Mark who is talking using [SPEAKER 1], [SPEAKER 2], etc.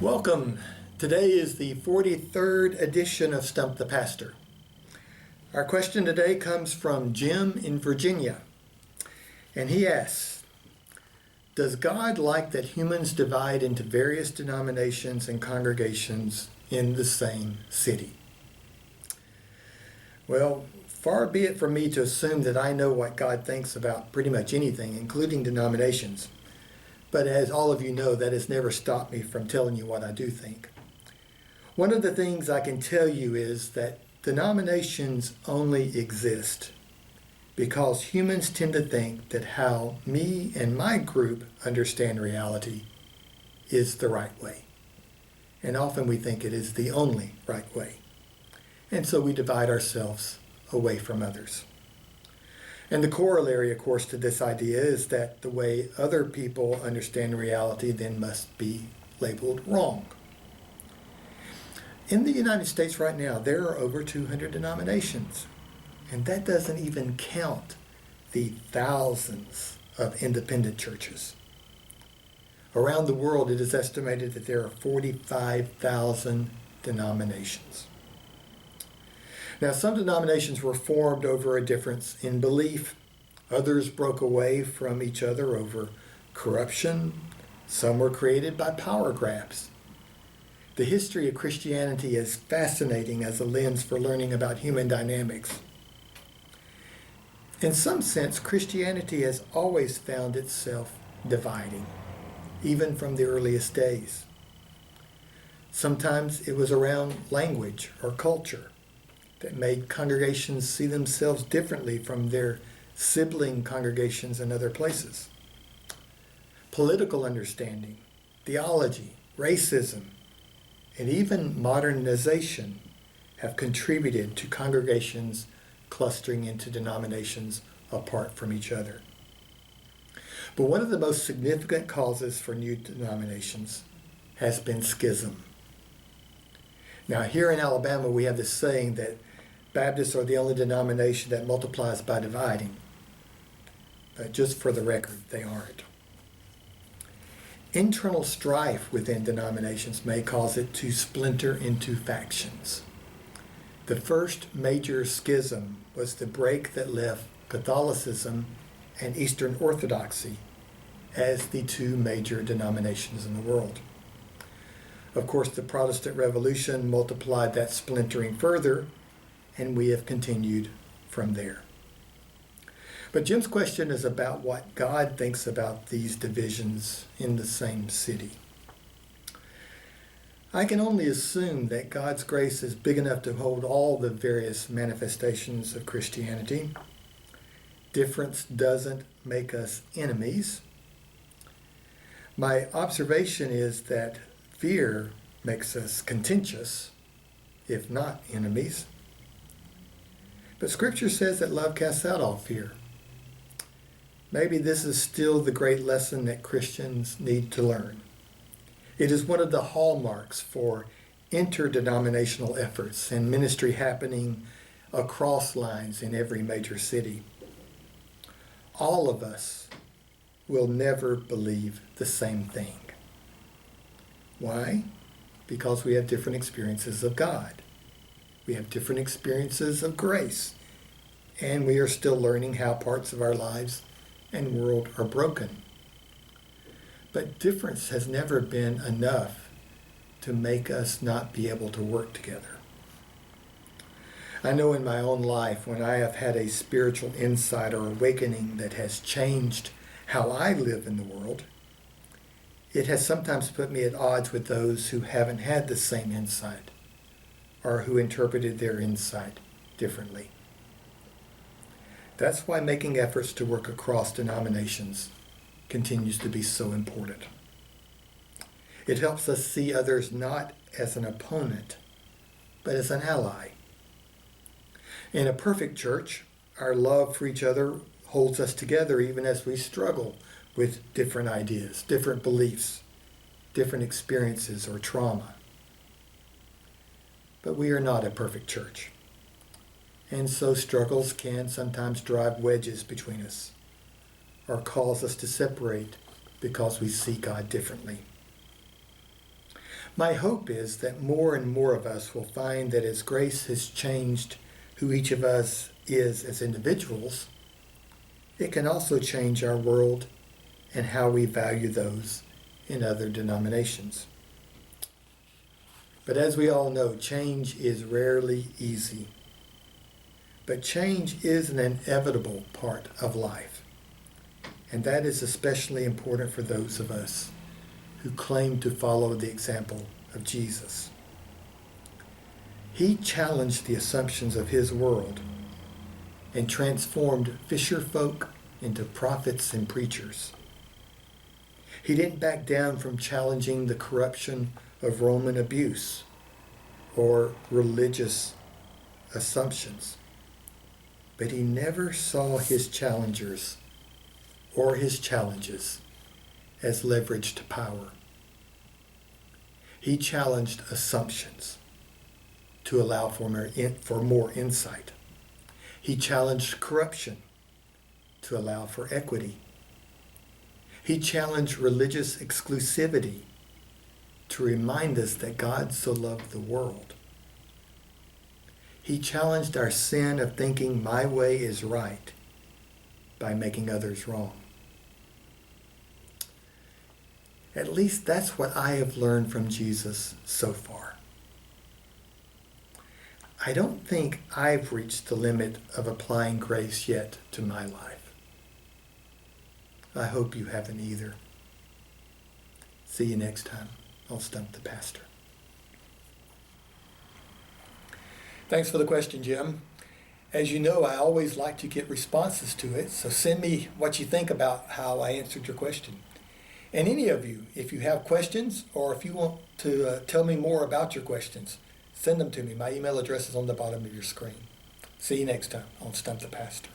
[SPEAKER 1] Welcome. Today is the 43rd edition of Stump the Pastor. Our question today comes from Jim in Virginia, and he asks, does God like that humans divide into various denominations and congregations in the same city? Well, far be it from me to assume that I know what God thinks about pretty much anything, including denominations. But as all of you know, that has never stopped me from telling you what I do think. One of the things I can tell you is that denominations only exist because humans tend to think that how me and my group understand reality is the right way. And often we think it is the only right way. And so we divide ourselves away from others. And the corollary, of course, to this idea is that the way other people understand reality then must be labeled wrong. In the United States right now, there are over 200 denominations. And that doesn't even count the thousands of independent churches. Around the world, it is estimated that there are 45,000 denominations. Now, some denominations were formed over a difference in belief. Others broke away from each other over corruption. Some were created by power grabs. The history of Christianity is fascinating as a lens for learning about human dynamics. In some sense, Christianity has always found itself dividing, even from the earliest days. Sometimes it was around language or culture that made congregations see themselves differently from their sibling congregations in other places. Political understanding, theology, racism, and even modernization have contributed to congregations clustering into denominations apart from each other. But one of the most significant causes for new denominations has been schism. Now, here in Alabama, we have this saying that Baptists are the only denomination that multiplies by dividing. But just for the record, they aren't. Internal strife within denominations may cause it to splinter into factions. The first major schism was the break that left Catholicism and Eastern Orthodoxy as the two major denominations in the world. Of course, the Protestant Revolution multiplied that splintering further, and we have continued from there. But Jim's question is about what God thinks about these divisions in the same city. I can only assume that God's grace is big enough to hold all the various manifestations of Christianity. Difference doesn't make us enemies. My observation is that fear makes us contentious, if not enemies. But Scripture says that love casts out all fear. Maybe this is still the great lesson that Christians need to learn. It is one of the hallmarks for interdenominational efforts and ministry happening across lines in every major city. All of us will never believe the same thing. Why? Because we have different experiences of God. We have different experiences of grace. And we are still learning how parts of our lives and world are broken. But difference has never been enough to make us not be able to work together. I know in my own life when I have had a spiritual insight or awakening that has changed how I live in the world, it has sometimes put me at odds with those who haven't had the same insight or who interpreted their insight differently. That's why making efforts to work across denominations continues to be so important. It helps us see others not as an opponent, but as an ally. In a perfect church, our love for each other holds us together even as we struggle with different ideas, different beliefs, different experiences or trauma. But we are not a perfect church. And so struggles can sometimes drive wedges between us or cause us to separate because we see God differently. My hope is that more and more of us will find that as grace has changed who each of us is as individuals, it can also change our world and how we value those in other denominations. But as we all know, change is rarely easy. But change is an inevitable part of life. And that is especially important for those of us who claim to follow the example of Jesus. He challenged the assumptions of his world and transformed fisher folk into prophets and preachers. He didn't back down from challenging the corruption of Roman abuse or religious assumptions, but he never saw his challengers or his challenges as leverage to power. He challenged assumptions to allow for more insight. He challenged corruption to allow for equity. He challenged religious exclusivity to remind us that God so loved the world. He challenged our sin of thinking my way is right by making others wrong. At least that's what I have learned from Jesus so far. I don't think I've reached the limit of applying grace yet to my life. I hope you haven't either. See you next time on Stump the Pastor. Thanks for the question, Jim. As you know, I always like to get responses to it, so send me what you think about how I answered your question. And any of you, if you have questions or if you want to tell me more about your questions, send them to me. My email address is on the bottom of your screen. See you next time on Stump the Pastor.